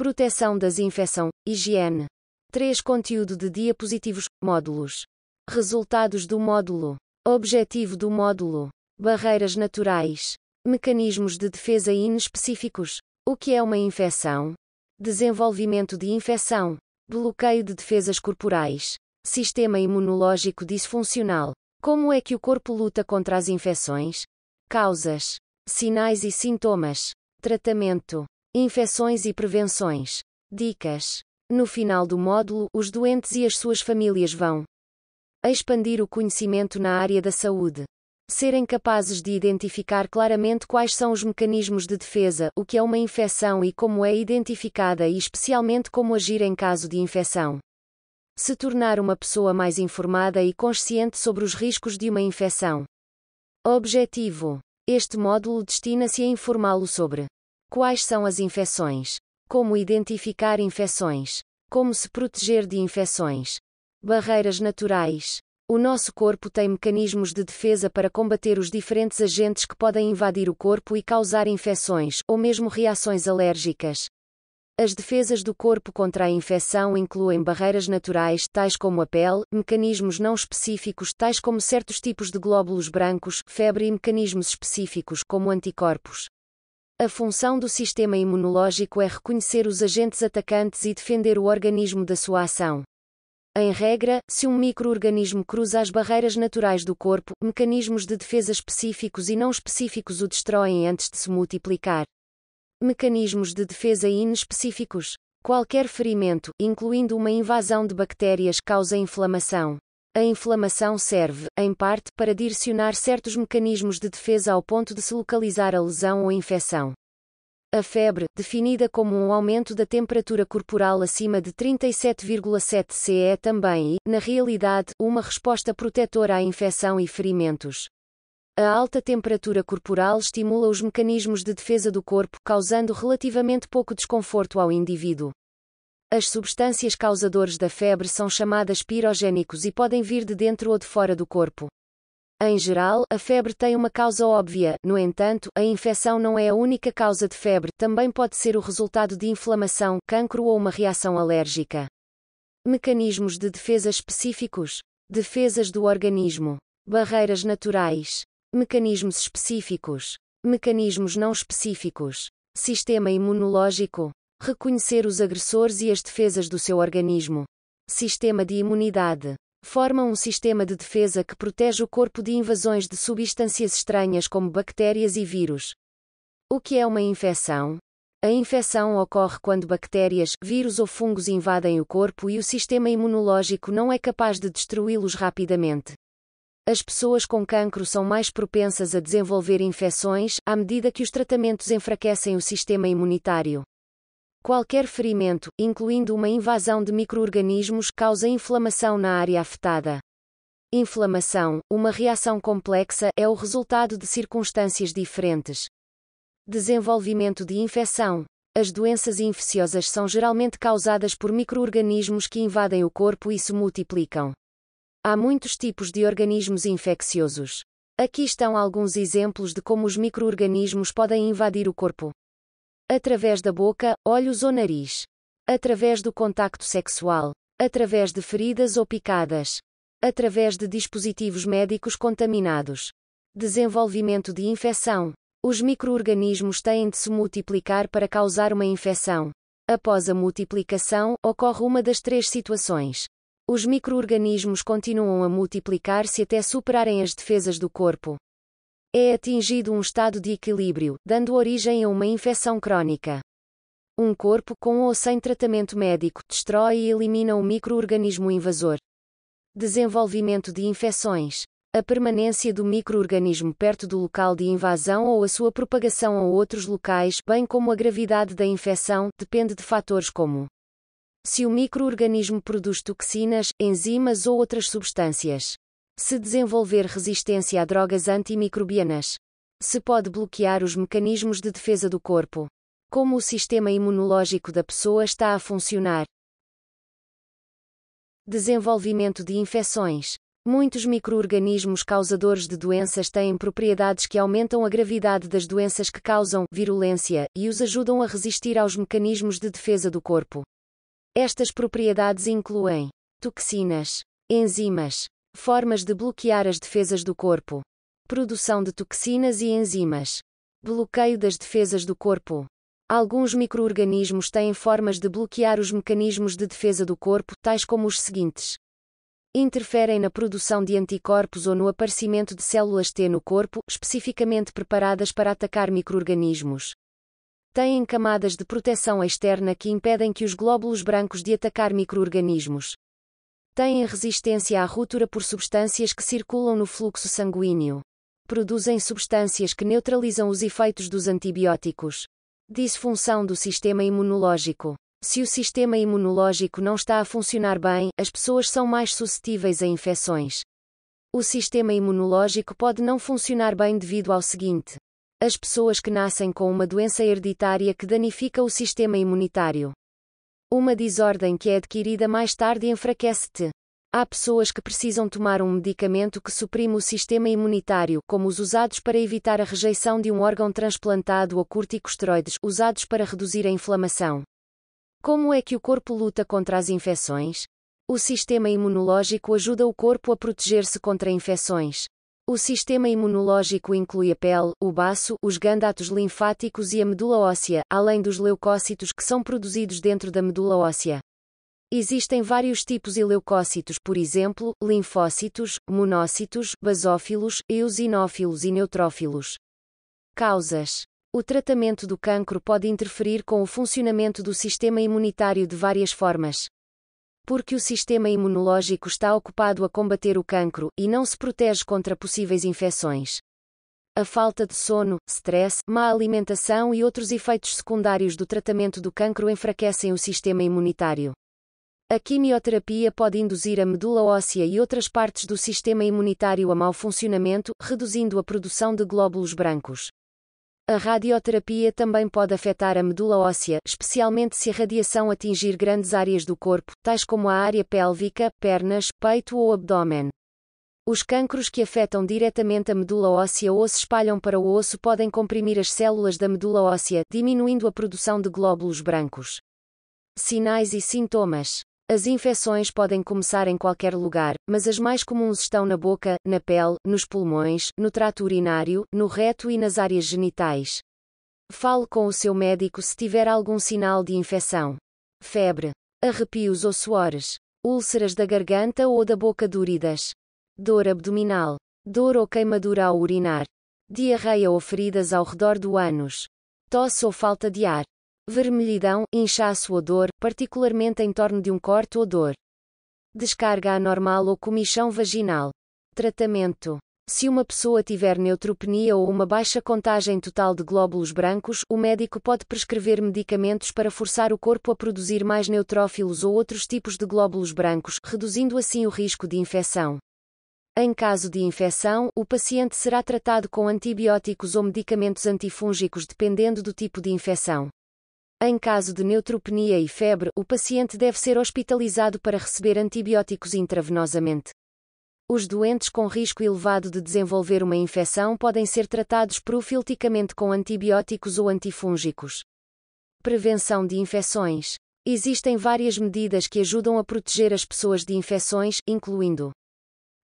Proteção das infecção, higiene. 3. Conteúdo de diapositivos, módulos. Resultados do módulo. Objetivo do módulo. Barreiras naturais. Mecanismos de defesa inespecíficos. O que é uma infecção? Desenvolvimento de infecção. Bloqueio de defesas corporais. Sistema imunológico disfuncional. Como é que o corpo luta contra as infecções? Causas. Sinais e sintomas. Tratamento. Infecções e prevenções. Dicas. No final do módulo, os doentes e as suas famílias vão expandir o conhecimento na área da saúde. Serem capazes de identificar claramente quais são os mecanismos de defesa, o que é uma infecção e como é identificada e especialmente como agir em caso de infecção. Se tornar uma pessoa mais informada e consciente sobre os riscos de uma infecção. Objetivo. Este módulo destina-se a informá-lo sobre quais são as infecções, como identificar infecções, como se proteger de infecções. Barreiras naturais. O nosso corpo tem mecanismos de defesa para combater os diferentes agentes que podem invadir o corpo e causar infecções, ou mesmo reações alérgicas. As defesas do corpo contra a infecção incluem barreiras naturais, tais como a pele, mecanismos não específicos, tais como certos tipos de glóbulos brancos, febre e mecanismos específicos, como anticorpos. A função do sistema imunológico é reconhecer os agentes atacantes e defender o organismo da sua ação. Em regra, se um micro-organismo cruza as barreiras naturais do corpo, mecanismos de defesa específicos e não específicos o destroem antes de se multiplicar. Mecanismos de defesa inespecíficos. Qualquer ferimento, incluindo uma invasão de bactérias, causa inflamação. A inflamação serve, em parte, para direcionar certos mecanismos de defesa ao ponto de se localizar a lesão ou infecção. A febre, definida como um aumento da temperatura corporal acima de 37,7 C, é também, na realidade, uma resposta protetora à infecção e ferimentos. A alta temperatura corporal estimula os mecanismos de defesa do corpo, causando relativamente pouco desconforto ao indivíduo. As substâncias causadoras da febre são chamadas pirogénicos e podem vir de dentro ou de fora do corpo. Em geral, a febre tem uma causa óbvia, no entanto, a infecção não é a única causa de febre, também pode ser o resultado de inflamação, cancro ou uma reação alérgica. Mecanismos de defesa específicos. Defesas do organismo. Barreiras naturais. Mecanismos específicos. Mecanismos não específicos. Sistema imunológico. Reconhecer os agressores e as defesas do seu organismo. Sistema de imunidade. Formam um sistema de defesa que protege o corpo de invasões de substâncias estranhas como bactérias e vírus. O que é uma infecção? A infecção ocorre quando bactérias, vírus ou fungos invadem o corpo e o sistema imunológico não é capaz de destruí-los rapidamente. As pessoas com cancro são mais propensas a desenvolver infecções, à medida que os tratamentos enfraquecem o sistema imunitário. Qualquer ferimento, incluindo uma invasão de micro-organismos, causa inflamação na área afetada. Inflamação, uma reação complexa, é o resultado de circunstâncias diferentes. Desenvolvimento de infecção. As doenças infecciosas são geralmente causadas por micro-organismos que invadem o corpo e se multiplicam. Há muitos tipos de organismos infecciosos. Aqui estão alguns exemplos de como os micro-organismos podem invadir o corpo. Através da boca, olhos ou nariz. Através do contacto sexual. Através de feridas ou picadas. Através de dispositivos médicos contaminados. Desenvolvimento de infecção. Os micro-organismos têm de se multiplicar para causar uma infecção. Após a multiplicação, ocorre uma das três situações. Os micro-organismos continuam a multiplicar-se até superarem as defesas do corpo. É atingido um estado de equilíbrio, dando origem a uma infecção crônica. Um corpo, com ou sem tratamento médico, destrói e elimina o micro-organismo invasor. Desenvolvimento de infecções. A permanência do micro-organismo perto do local de invasão ou a sua propagação a outros locais, bem como a gravidade da infecção, depende de fatores como se o micro-organismo produz toxinas, enzimas ou outras substâncias. Se desenvolver resistência a drogas antimicrobianas. Se pode bloquear os mecanismos de defesa do corpo. Como o sistema imunológico da pessoa está a funcionar. Desenvolvimento de infecções. Muitos micro-organismos causadores de doenças têm propriedades que aumentam a gravidade das doenças que causam virulência e os ajudam a resistir aos mecanismos de defesa do corpo. Estas propriedades incluem toxinas, enzimas, formas de bloquear as defesas do corpo, produção de toxinas e enzimas, bloqueio das defesas do corpo. Alguns micro-organismos têm formas de bloquear os mecanismos de defesa do corpo, tais como os seguintes: interferem na produção de anticorpos ou no aparecimento de células T no corpo, especificamente preparadas para atacar micro-organismos. Têm camadas de proteção externa que impedem que os glóbulos brancos de atacar micro-organismos. Têm resistência à ruptura por substâncias que circulam no fluxo sanguíneo. Produzem substâncias que neutralizam os efeitos dos antibióticos. Disfunção do sistema imunológico. Se o sistema imunológico não está a funcionar bem, as pessoas são mais suscetíveis a infecções. O sistema imunológico pode não funcionar bem devido ao seguinte: as pessoas que nascem com uma doença hereditária que danifica o sistema imunitário. Uma desordem que é adquirida mais tarde enfraquece-te. Há pessoas que precisam tomar um medicamento que suprime o sistema imunitário, como os usados para evitar a rejeição de um órgão transplantado ou corticosteroides, usados para reduzir a inflamação. Como é que o corpo luta contra as infecções? O sistema imunológico ajuda o corpo a proteger-se contra infecções. O sistema imunológico inclui a pele, o baço, os gândatos linfáticos e a medula óssea, além dos leucócitos que são produzidos dentro da medula óssea. Existem vários tipos de leucócitos, por exemplo, linfócitos, monócitos, basófilos, eosinófilos e neutrófilos. Causas. O tratamento do cancro pode interferir com o funcionamento do sistema imunitário de várias formas. Porque o sistema imunológico está ocupado a combater o cancro e não se protege contra possíveis infecções. A falta de sono, stress, má alimentação e outros efeitos secundários do tratamento do cancro enfraquecem o sistema imunitário. A quimioterapia pode induzir a medula óssea e outras partes do sistema imunitário a mau funcionamento, reduzindo a produção de glóbulos brancos. A radioterapia também pode afetar a medula óssea, especialmente se a radiação atingir grandes áreas do corpo, tais como a área pélvica, pernas, peito ou abdômen. Os cancros que afetam diretamente a medula óssea ou se espalham para o osso podem comprimir as células da medula óssea, diminuindo a produção de glóbulos brancos. Sinais e sintomas. As infecções podem começar em qualquer lugar, mas as mais comuns estão na boca, na pele, nos pulmões, no trato urinário, no reto e nas áreas genitais. Fale com o seu médico se tiver algum sinal de infecção. Febre, arrepios ou suores, úlceras da garganta ou da boca dúridas, dor abdominal, dor ou queimadura ao urinar, diarreia ou feridas ao redor do ânus, tosse ou falta de ar. Vermelhidão, inchaço ou dor, particularmente em torno de um corte ou dor. Descarga anormal ou comichão vaginal. Tratamento. Se uma pessoa tiver neutropenia ou uma baixa contagem total de glóbulos brancos, o médico pode prescrever medicamentos para forçar o corpo a produzir mais neutrófilos ou outros tipos de glóbulos brancos, reduzindo assim o risco de infecção. Em caso de infecção, o paciente será tratado com antibióticos ou medicamentos antifúngicos dependendo do tipo de infecção. Em caso de neutropenia e febre, o paciente deve ser hospitalizado para receber antibióticos intravenosamente. Os doentes com risco elevado de desenvolver uma infecção podem ser tratados profilaticamente com antibióticos ou antifúngicos. Prevenção de infecções. Existem várias medidas que ajudam a proteger as pessoas de infecções, incluindo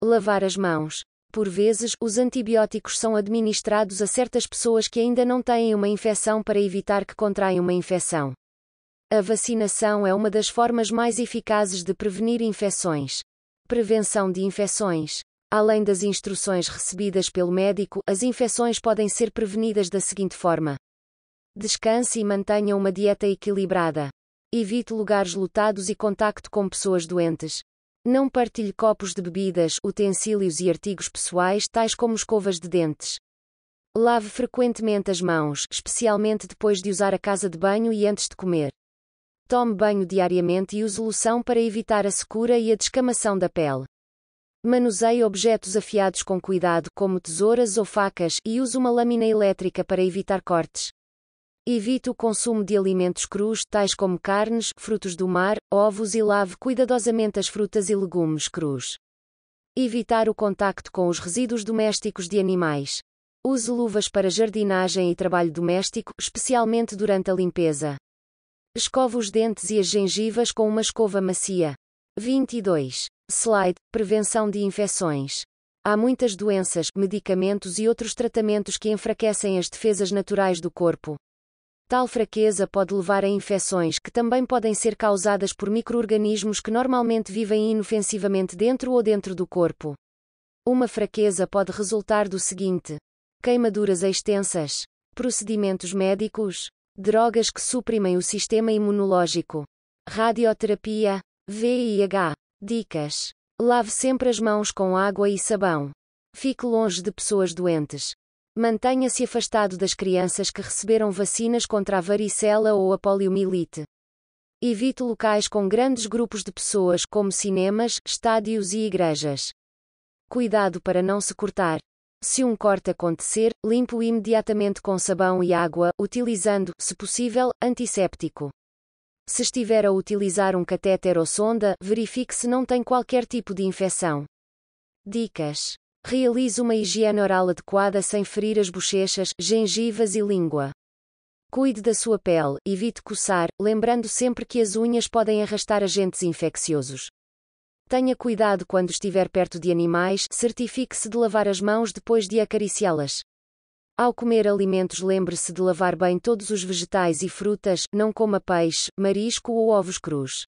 lavar as mãos. Por vezes, os antibióticos são administrados a certas pessoas que ainda não têm uma infecção para evitar que contraiam uma infecção. A vacinação é uma das formas mais eficazes de prevenir infecções. Prevenção de infecções. Além das instruções recebidas pelo médico, as infecções podem ser prevenidas da seguinte forma: descanse e mantenha uma dieta equilibrada. Evite lugares lotados e contacto com pessoas doentes. Não partilhe copos de bebidas, utensílios e artigos pessoais, tais como escovas de dentes. Lave frequentemente as mãos, especialmente depois de usar a casa de banho e antes de comer. Tome banho diariamente e use loção para evitar a secura e a descamação da pele. Manuseie objetos afiados com cuidado, como tesouras ou facas, e use uma lâmina elétrica para evitar cortes. Evite o consumo de alimentos crus, tais como carnes, frutos do mar, ovos e lave cuidadosamente as frutas e legumes crus. Evitar o contacto com os resíduos domésticos de animais. Use luvas para jardinagem e trabalho doméstico, especialmente durante a limpeza. Escove os dentes e as gengivas com uma escova macia. 22. Slide. Prevenção de infecções. Há muitas doenças, medicamentos e outros tratamentos que enfraquecem as defesas naturais do corpo. Tal fraqueza pode levar a infecções que também podem ser causadas por micro-organismos que normalmente vivem inofensivamente dentro ou dentro do corpo. Uma fraqueza pode resultar do seguinte: queimaduras extensas, procedimentos médicos, drogas que suprimem o sistema imunológico, radioterapia, VIH. Dicas: lave sempre as mãos com água e sabão. Fique longe de pessoas doentes. Mantenha-se afastado das crianças que receberam vacinas contra a varicela ou a poliomielite. Evite locais com grandes grupos de pessoas, como cinemas, estádios e igrejas. Cuidado para não se cortar. Se um corte acontecer, limpe-o imediatamente com sabão e água, utilizando, se possível, antisséptico. Se estiver a utilizar um catéter ou sonda, verifique se não tem qualquer tipo de infecção. Dicas: realize uma higiene oral adequada sem ferir as bochechas, gengivas e língua. Cuide da sua pele, evite coçar, lembrando sempre que as unhas podem arrastar agentes infecciosos. Tenha cuidado quando estiver perto de animais, certifique-se de lavar as mãos depois de acariciá-las. Ao comer alimentos, lembre-se de lavar bem todos os vegetais e frutas, não coma peixe, marisco ou ovos crus.